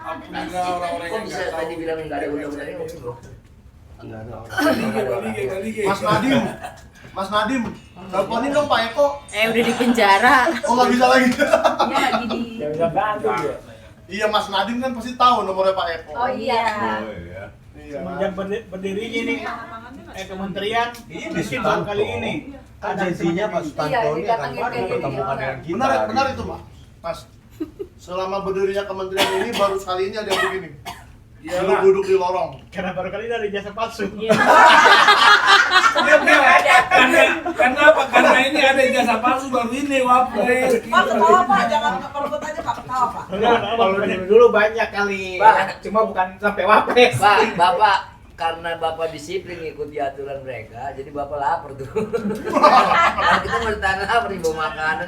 Speaker 6: Ampunilah orang-orang
Speaker 11: Kok
Speaker 6: yang
Speaker 11: bisa
Speaker 6: nggak
Speaker 11: tadi
Speaker 6: tahu.
Speaker 11: bilang nggak ada undang-undangnya ngomong bro?
Speaker 6: Galige.
Speaker 2: Mas Nadim, teleponin dong Pak Eko.
Speaker 7: Udah di penjara.
Speaker 2: Oh nggak bisa lagi.
Speaker 7: Ya, lagi di.
Speaker 1: yang bisa bantu dia.
Speaker 2: Iya Mas Nadim kan pasti tahu nomornya Pak Eko.
Speaker 7: Oh iya.
Speaker 4: Oh iya.
Speaker 2: Iya.
Speaker 9: Semenjak berdirinya nih kementerian
Speaker 4: Ini
Speaker 9: mungkin baru kali ini.
Speaker 4: Kan janjinya Pak Sutanto ini akan pertemukan dengan kita.
Speaker 2: Benar itu Pak. Mas. Selama berdirinya kementerian ini baru sekali ini ada yang begini. Duduk di lorong.
Speaker 9: Karena baru kali ini ada jasa palsu.
Speaker 6: Karena apa? Karena ini ada jasa palsu baru ini, Wapres.
Speaker 8: Pak, ketawa Pak, jangan perut aja Pak, ketawa Pak.
Speaker 9: Kalau dulu banyak kali.
Speaker 11: Pak.
Speaker 9: Cuma bukan sampai wapres.
Speaker 11: Pak, Bapak karena Bapak disiplin ngikuti aturan mereka, jadi Bapak lapar tuh. Kalau kita mau ditahan lapar nih bawa makanan.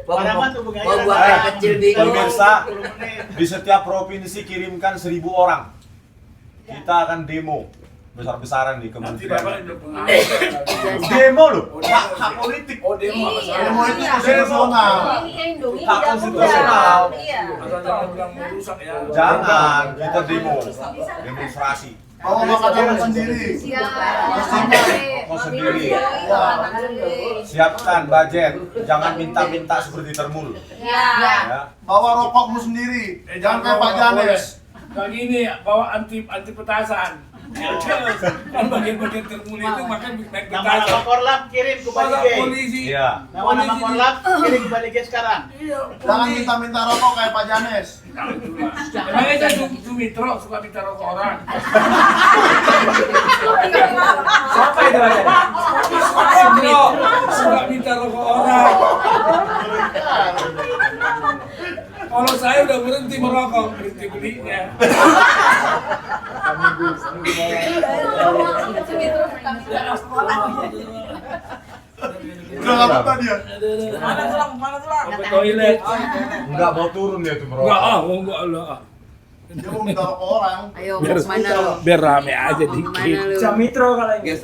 Speaker 9: Padahal tuh bukan
Speaker 11: Bawa buah air kecil bingung.
Speaker 4: Pemirsa, di setiap provinsi kirimkan 1.000 orang. Kita akan demo besar-besaran di
Speaker 6: Nanti
Speaker 4: kementerian.
Speaker 6: Bapak udah pengalaman.
Speaker 4: Demo loh, hak politik.
Speaker 6: Oh, demo apa salah?
Speaker 2: Demo itu konstitusional.
Speaker 7: Lindungi
Speaker 4: Hak
Speaker 7: tidak
Speaker 4: konstitusional.
Speaker 7: Iya.
Speaker 6: Atau jangan bilang merusak ya.
Speaker 4: Jangan, kita demo. Demonstrasi.
Speaker 2: Bawa makanan sendiri.
Speaker 4: Kau sendiri. Siapkan budget, jangan minta-minta seperti termul.
Speaker 7: Iya.
Speaker 4: Ya.
Speaker 2: Bawa rokokmu sendiri. Jangan kayak Pak Janes.
Speaker 6: Kayak gini, bawa anti petasan. Kan bagian-bagian termulia itu makan naik
Speaker 9: Nama-nama
Speaker 6: petasan.
Speaker 9: korlap kirim ke Bali
Speaker 6: Masa
Speaker 9: G.
Speaker 6: polisi.
Speaker 4: Iya.
Speaker 9: Nama-nama korlap kirim ke Bali G sekarang.
Speaker 6: Iya,
Speaker 2: Jangan
Speaker 6: polisi.
Speaker 2: minta-minta rokok kayak Pak Janes.
Speaker 6: Emangnya saya Sumitro suka minta rokok orang.
Speaker 1: Siapa itu Mas?
Speaker 6: Sumitro suka minta rokok orang. Kalau saya udah berhenti merokok, berhenti belinya.
Speaker 2: Udah nggak apa dia.
Speaker 8: Mana tulang? Mana tulang?
Speaker 6: Ke toilet.
Speaker 4: Nggak mau turun dia tuh merokok.
Speaker 6: Enggak lah.
Speaker 2: Dia mau minta rokok orang.
Speaker 3: Ayo,
Speaker 6: Biar,
Speaker 3: mana lo?
Speaker 6: biar rame aja dikit.
Speaker 1: Jamitro kalau ini.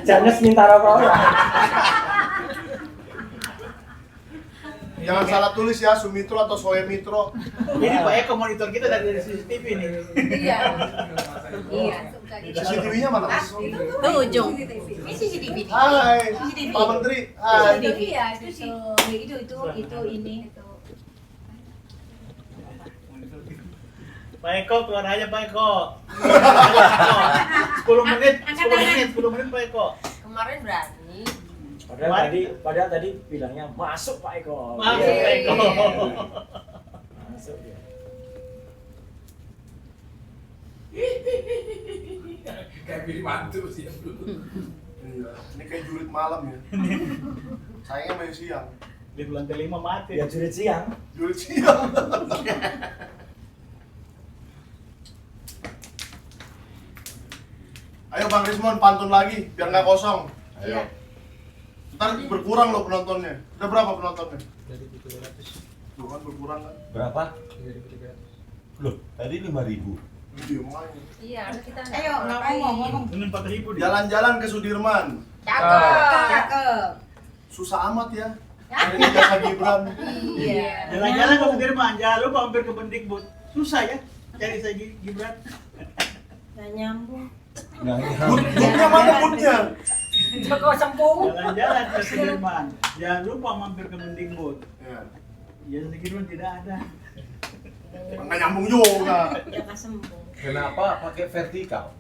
Speaker 1: Janes minta rokok orang.
Speaker 2: Jangan salah tulis ya, Sumitro atau Soemitro.
Speaker 9: Ini Pak Eko monitor kita dari CCTV nih.
Speaker 7: Iya. Iya.
Speaker 2: CCTV-nya mana Mas?
Speaker 7: Tuh ujung. Ini CCTV.
Speaker 2: Hai, Pak Menteri. Hai.
Speaker 7: CCTV ya, itu sih. Itu ini.
Speaker 9: Pak Eko keluar aja Pak Eko. 10 menit Pak Eko.
Speaker 7: Kemarin berani.
Speaker 1: Padahal tadi bilangnya masuk Pak Eko.
Speaker 9: Masuk Pak Eko.
Speaker 1: Masuk dia.
Speaker 6: Kayak pilih mantu sih.
Speaker 2: Iya, ini kayak jurit malam ya. Sayangnya main siang.
Speaker 9: Di bulan kelima mati.
Speaker 1: Ya jurit siang.
Speaker 2: Jurit siang. Ayo Bang Rismon, pantun lagi biar nggak kosong.
Speaker 7: Iya.
Speaker 2: Ntar berkurang loh penontonnya. Udah berapa penontonnya? Tuh kan berkurang kan?
Speaker 4: Berapa? Loh, tadi 5.000.
Speaker 2: Iya, makanya.
Speaker 7: Iya, kita.
Speaker 3: Ayo, ngomong.
Speaker 9: Ini 4.000 dia.
Speaker 2: Jalan-jalan ke Sudirman.
Speaker 3: Cakep.
Speaker 2: Susah amat ya. Hari ini jasa Gibran.
Speaker 7: Iya.
Speaker 9: Jalan-jalan ke Sudirman, jangan lupa mampir ke Mendikbud. Susah ya cari saya Gibran.
Speaker 7: Nggak nyambung.
Speaker 2: Butnya mana butnya?
Speaker 3: Joko Sempung.
Speaker 9: Jalan-jalan ke Sudirman, jangan lupa mampir ke Mendikbud.
Speaker 2: Ya,
Speaker 9: Jasa Gibran tidak ada.
Speaker 2: nggak nyambung juga.
Speaker 7: Jangan sembung.
Speaker 4: Kenapa pakai vertikal?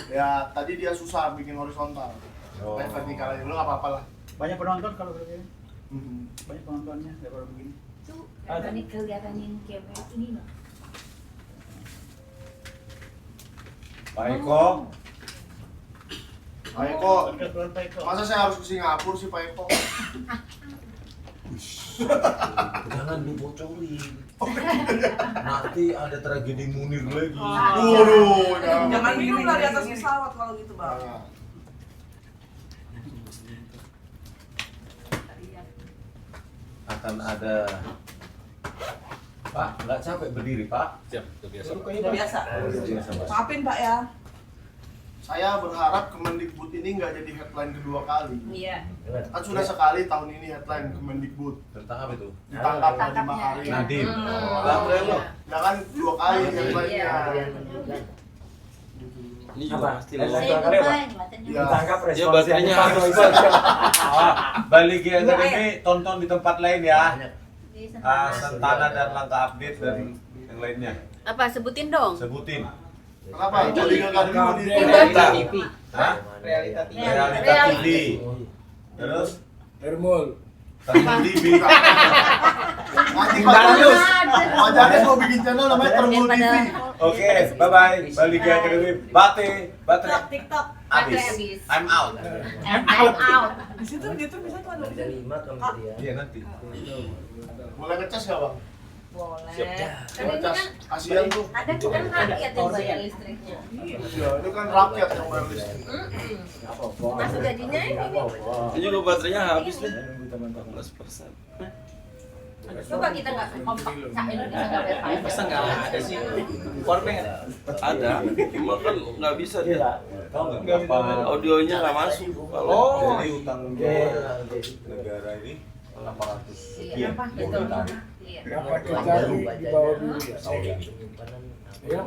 Speaker 2: Ya, tadi dia susah bikin horizontal. Kayak vertikal aja, lu nggak apa-apa lah.
Speaker 9: Banyak penonton kalau begini.
Speaker 2: Mhm.
Speaker 9: Banyak penontonnya daripada begini.
Speaker 7: Itu kelihatan yang kayak ini loh.
Speaker 4: Pak Eko,
Speaker 2: Pak Eko,
Speaker 9: Keluar Pak Eko.
Speaker 2: masa saya harus ke Singapura sih Pak Eko?
Speaker 4: jangan dibocorin. Nanti ada tragedi Munir lagi.
Speaker 2: Waduh,
Speaker 8: Jangan minum lah di atas pesawat kalau gitu Bang.
Speaker 2: Nah,
Speaker 4: Akan ada. Pak, nggak capek berdiri Pak?
Speaker 8: Udah biasa.
Speaker 4: Pak.
Speaker 8: Maafin Pak ya.
Speaker 2: saya berharap Kemendikbud ini nggak jadi headline kedua kali.
Speaker 7: Iya.
Speaker 2: Kan sudah sekali tahun ini headline Kemendikbud
Speaker 4: Tentang apa itu?
Speaker 2: ditangkap 5 hari.
Speaker 4: Nadiem.
Speaker 7: Hmm.
Speaker 2: Ya kan 2 kali headline-nya.
Speaker 1: Ini juga pasti ditangkap
Speaker 10: Ya,
Speaker 1: responsnya.
Speaker 10: baterainya habis.
Speaker 4: Bali G Academy tonton di tempat lain ya. Sentana dan Langkah Update dan yang lainnya.
Speaker 7: Apa sebutin dong?
Speaker 4: Sebutin.
Speaker 2: Kenapa? Jadi nggak kali mau di
Speaker 4: Realita
Speaker 10: TV.
Speaker 4: Hah?
Speaker 10: Realita TV.
Speaker 4: Realita TV. Terus
Speaker 6: Hermul.
Speaker 4: Termul TV.
Speaker 2: Anjing Pak Janes. Pak Janes mau bikin channel namanya Termul TV.
Speaker 4: Oke, bye bye. Bali G Academy. Baterai
Speaker 7: TikTok.
Speaker 4: habis. I'm out.
Speaker 7: Out.
Speaker 8: Di situ bisa tuh ada.
Speaker 4: Iya nanti.
Speaker 2: Boleh ngecas nggak Bang?
Speaker 7: Boleh.
Speaker 2: Boleh ngecas. Kasian tuh.
Speaker 7: Ada kan rakyat yang bayar listriknya.
Speaker 2: Iya, itu kan rakyat yang bayar listrik.
Speaker 7: Masuk gajinya ini.
Speaker 10: Ini juga baterainya habis nih. 14%.
Speaker 7: Coba kita nggak kompak. Indonesia nggak bayar.
Speaker 10: Masa nggak ada sih? Powerbank ada, cuma kan nggak bisa dia.
Speaker 4: Tahu nggak berapa?
Speaker 10: Audionya nggak masuk. Kalau
Speaker 4: Jadi utang negara ini 800 sekian.
Speaker 7: Betul.
Speaker 6: Dapat dicari di bawah dulu. Ya,
Speaker 4: Ya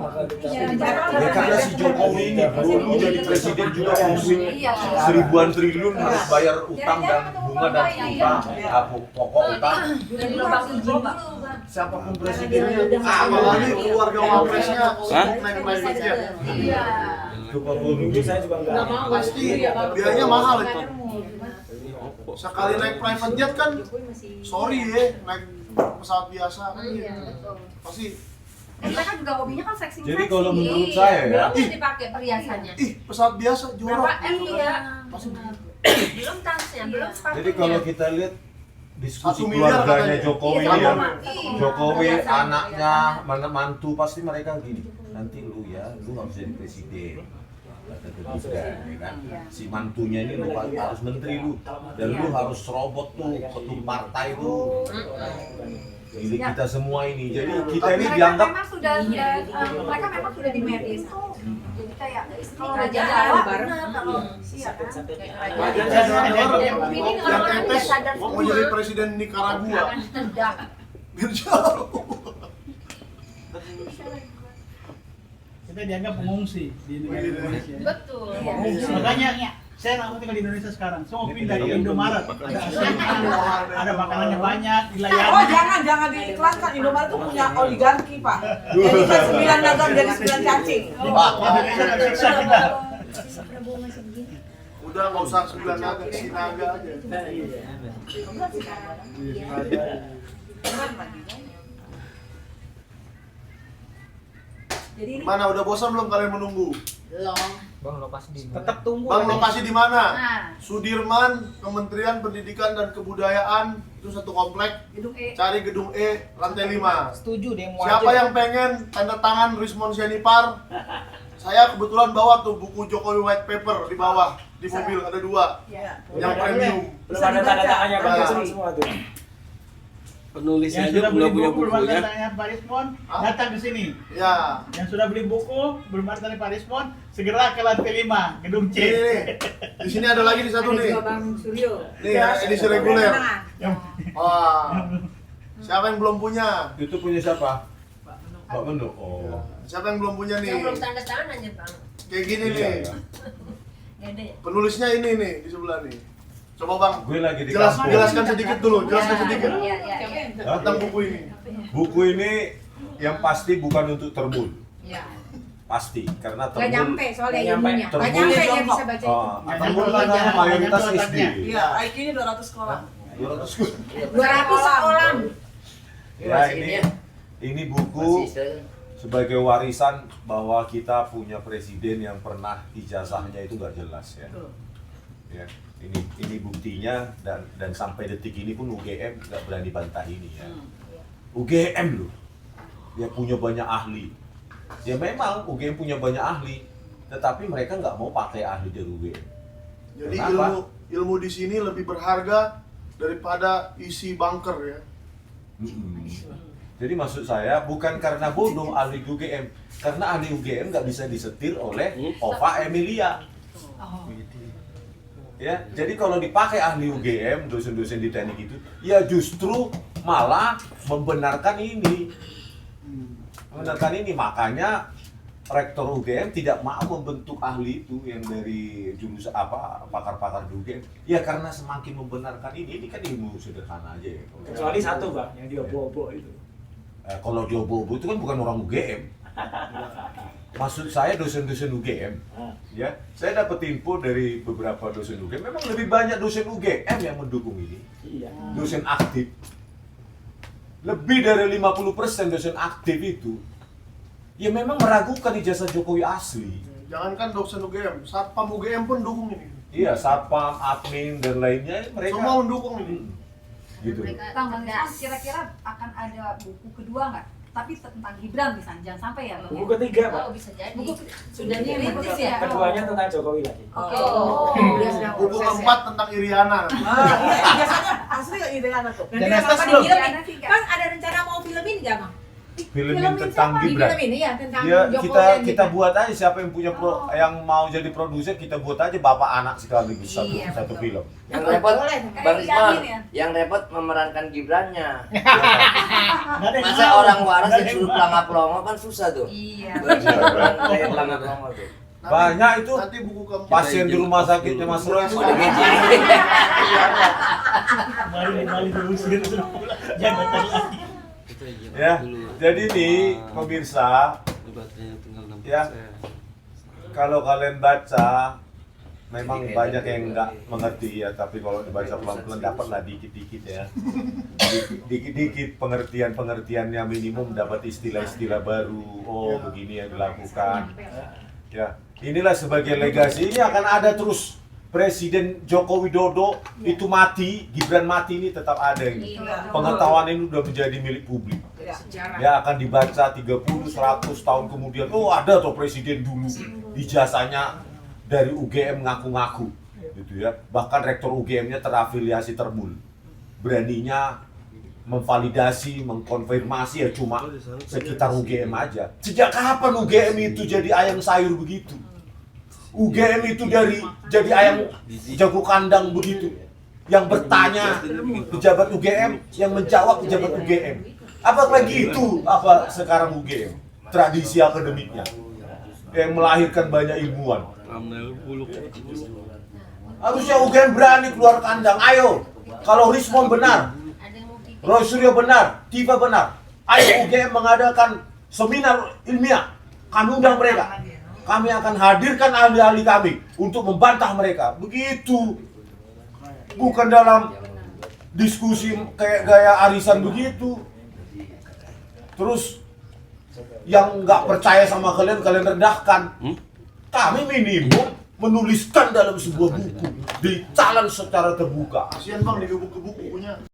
Speaker 4: karena si Jokowi ini dulu jadi presiden juga pusing seribuan triliun harus bayar utang dan bunga dan utang, pokok utang. Siapapun presidennya,
Speaker 2: Apalagi keluarga wapresnya naik private jet.
Speaker 1: Saya juga enggak.
Speaker 2: Pasti biayanya mahal itu. Sekali naik private jet kan, sorry ya, naik pesawat biasa kan pasti.
Speaker 7: Mereka juga hobinya kan seksi.
Speaker 4: Jadi kalau menurut saya ya,
Speaker 7: belum dipakai perhiasannya.
Speaker 2: Pesawat biasa
Speaker 7: Berapa
Speaker 2: jorok.
Speaker 7: M ya? Belum tasnya, belum sepatunya.
Speaker 4: jadi kalau kita lihat diskusi
Speaker 2: 1 miliar
Speaker 4: keluarganya
Speaker 2: katanya.
Speaker 4: Jokowi
Speaker 7: Iya,
Speaker 4: ya,
Speaker 7: iya.
Speaker 4: Jokowi
Speaker 7: Iya.
Speaker 4: anaknya mantu pasti mereka gini, nanti lu harus jadi presiden. Kata Gibran, ya kan? Si mantunya ini lu harus menteri lu, dan lu harus serobot tuh ketum partai tuh. Milik kita semua ini, jadi kita ini
Speaker 5: Mereka
Speaker 4: dianggap
Speaker 5: memang sudah mereka memang sudah di media itu. Jadi kayak kalau Raja
Speaker 7: Kerajaan
Speaker 5: Jawa
Speaker 7: bareng.
Speaker 5: benar kalau iya kan.
Speaker 2: Yang tetes mau jadi presiden Nicaragua. Biar jauh.
Speaker 9: Kita dianggap pengungsi di negara Indonesia.
Speaker 7: Betul.
Speaker 9: Makanya saya nggak mau tinggal di Indonesia sekarang. Semua pindah ke Indomaret. Ada ASEAN, ada makanannya banyak, dilayani.
Speaker 8: Oh jangan diiklankan, Indomaret itu punya oligarki Pak. Jadi kan 9 dagang jadi 9 cacing.
Speaker 9: Indonesia tersiksa kita.
Speaker 2: Udah nggak usah 9 naga, si naga aja. Mana udah bosan belum kalian menunggu?
Speaker 1: Bang, lokasi di mana?
Speaker 8: Tetap tunggu.
Speaker 2: Bang, lokasi di mana?
Speaker 5: Nah.
Speaker 2: Sudirman, Kementerian Pendidikan dan Kebudayaan, itu satu komplek.
Speaker 5: Gedung E.
Speaker 2: Cari gedung E, lantai 5.
Speaker 8: Setuju demo
Speaker 2: Siapa yang pengen tanda tangan Rismon Sianipar? Saya kebetulan bawa tuh buku Jokowi White Paper di bawah, di mobil ada 2. Yang premium.
Speaker 1: Belum ada tanda tangannya Bang,
Speaker 2: Nah.
Speaker 1: kecil semua tuh.
Speaker 10: Penulisnya
Speaker 9: Yang
Speaker 10: aja
Speaker 9: sudah beli
Speaker 10: belum punya
Speaker 9: buku belum
Speaker 10: bukunya.
Speaker 9: tanya Pak Rismon, datang ke sini.
Speaker 2: Ya.
Speaker 9: Yang sudah beli buku belum tanya Pak Rismon, segera ke lantai 5, gedung C.
Speaker 2: Ini. Di sini ada lagi di satu nih.
Speaker 7: Bang Suryo.
Speaker 2: Nih, edisi reguler.
Speaker 9: Yang
Speaker 2: Wah. Siapa yang belum punya?
Speaker 4: itu punya siapa? Pak Menu. Oh.
Speaker 2: Siapa yang belum punya nih?
Speaker 7: Yang belum tanda tangan aja Bang.
Speaker 2: Kayak gini
Speaker 4: Iya,
Speaker 2: nih.
Speaker 4: iya.
Speaker 7: Gak ada ya?
Speaker 2: Penulisnya ini nih di sebelah nih. Coba Bang,
Speaker 4: Gue lagi di kampung.
Speaker 2: jelaskan sedikit dulu, jelaskan sedikit
Speaker 7: Iya, iya.
Speaker 2: tentang buku ini.
Speaker 4: Buku ini yang pasti bukan untuk terbun.
Speaker 7: Iya.
Speaker 4: Pasti, karena
Speaker 7: Gak
Speaker 4: terbun.
Speaker 7: nyampe soalnya
Speaker 1: Nggak nyampe.
Speaker 7: ilmunya. Gak
Speaker 4: Terbun.
Speaker 7: nyampe dia bisa baca itu.
Speaker 4: Terbun kan karena mayoritas SD.
Speaker 8: Iya, IQ-nya 200 sekolah.
Speaker 4: 200 school.
Speaker 7: 200 sekolah.
Speaker 4: Ya ini buku sebagai warisan bahwa kita punya presiden yang pernah ijazahnya itu nggak jelas ya. Ya, ini buktinya dan sampai detik ini pun UGM nggak berani bantah ini ya. UGM loh, ya punya banyak ahli. Ya memang UGM punya banyak ahli, tetapi mereka nggak mau pakai ahli dari UGM.
Speaker 2: Jadi
Speaker 4: Kenapa?
Speaker 2: ilmu di sini lebih berharga daripada isi bunker ya.
Speaker 4: Jadi maksud saya bukan karena bodoh ahli UGM, karena ahli UGM nggak bisa disetir oleh Ova Emilia. Ya, jadi kalau dipakai ahli UGM, dosen-dosen di teknik itu, ya justru malah membenarkan ini. Membenarkan ini, makanya rektor UGM tidak mau membentuk ahli itu yang dari jurusan pakar-pakar di UGM. Ya karena semakin membenarkan ini kan ilmu sederhana aja ya.
Speaker 1: Kecuali satu Bang, yang diobo-obo itu.
Speaker 4: Kalau diobo-obo itu kan bukan orang UGM. Maksud saya dosen-dosen UGM, ya, saya dapat info dari beberapa dosen UGM. Memang lebih banyak dosen UGM yang mendukung ini.
Speaker 1: Iya.
Speaker 4: Dosen aktif. Lebih dari 50% dosen aktif itu, ya memang meragukan ijazah Jokowi asli.
Speaker 2: Jangankan dosen UGM, Satpam UGM pun dukung ini.
Speaker 4: Iya, satpam, admin dan lainnya mereka
Speaker 2: Semua mendukung ini.
Speaker 4: gitu.
Speaker 5: Bang kira-kira akan ada buku kedua nggak? Tapi tentang Gibran misalnya, jangan sampai ya Bang.
Speaker 1: Buku ketiga Pak.
Speaker 7: Oh, bisa jadi.
Speaker 5: Buku
Speaker 7: Sudah dirintis ya.
Speaker 1: Keduanya tentang Jokowi lagi.
Speaker 7: Oh, dia sedang
Speaker 2: Buku
Speaker 7: proses ya.
Speaker 2: keempat tentang Iriana.
Speaker 8: Biasanya asli nggak ide anak tuh.
Speaker 9: Dan Estes belum.
Speaker 7: Kan ada rencana mau filmin nggak Bang?
Speaker 4: filmin tentang Gibran.
Speaker 7: Film ini ya tentang
Speaker 4: Ya,
Speaker 7: Jokowi
Speaker 4: kita buat aja siapa yang punya yang mau jadi produser, kita buat aja bapak anak sekaligus satu film.
Speaker 11: Yang repot, Bang Isman,
Speaker 5: ya.
Speaker 11: yang repot memerankan Gibrannya.
Speaker 9: Nggak ada yang
Speaker 11: Masa
Speaker 9: mau.
Speaker 11: orang waras
Speaker 9: Nggak ada yang
Speaker 11: disuruh
Speaker 9: mau.
Speaker 11: pelangap-pelongo kan susah tuh.
Speaker 7: Iya.
Speaker 11: Kayak pelangap-pelongo tuh.
Speaker 4: Banyak itu
Speaker 2: Nanti buku kamu
Speaker 4: pasien di rumah sakitnya Mas Roy itu
Speaker 11: Udah gaji.
Speaker 9: Kembali diusir jabatan lagi.
Speaker 4: ya. Jadi nih pemirsa, ya kalau kalian baca memang banyak yang nggak mengerti ya, tapi kalau dibaca pelan-pelan dapatlah dikit-dikit ya. Dikit-dikit pengertian-pengertiannya minimum dapat istilah-istilah baru. Oh, begini yang dilakukan. Ya, inilah sebagai legasi. Ini akan ada terus. Presiden Joko Widodo itu mati, Gibran mati, ini tetap ada ini. Pengetahuan ini sudah menjadi milik publik. Ya akan dibaca 30, 100 tahun kemudian. Oh, ada tuh presiden dulu ijazahnya dari UGM ngaku-ngaku gitu ya. Bahkan rektor UGM-nya terafiliasi Termul. Beraninya memvalidasi, mengkonfirmasi ya cuma sekitar UGM aja. Sejak kapan UGM itu jadi ayam sayur begitu? UGM itu jadi ayam jago kandang begitu. Yang bertanya pejabat UGM, yang menjawab pejabat UGM. Apakah gitu apa sekarang UGM? Tradisi akademiknya yang melahirkan banyak ilmuwan. Harusnya UGM berani keluar kandang. Ayo, kalau Rismon benar, Roy Suryo benar, Tifa benar, ayo UGM mengadakan seminar ilmiah. Kami undang mereka. Kami akan hadirkan ahli-ahli kami untuk membantah mereka. Begitu. Bukan dalam diskusi kayak gaya arisan begitu. Terus yang nggak percaya sama kalian rendahkan. Kami minimum menuliskan dalam sebuah buku, dicalan secara terbuka.
Speaker 2: Kasihan bang, digebuk-gebuk bukunya.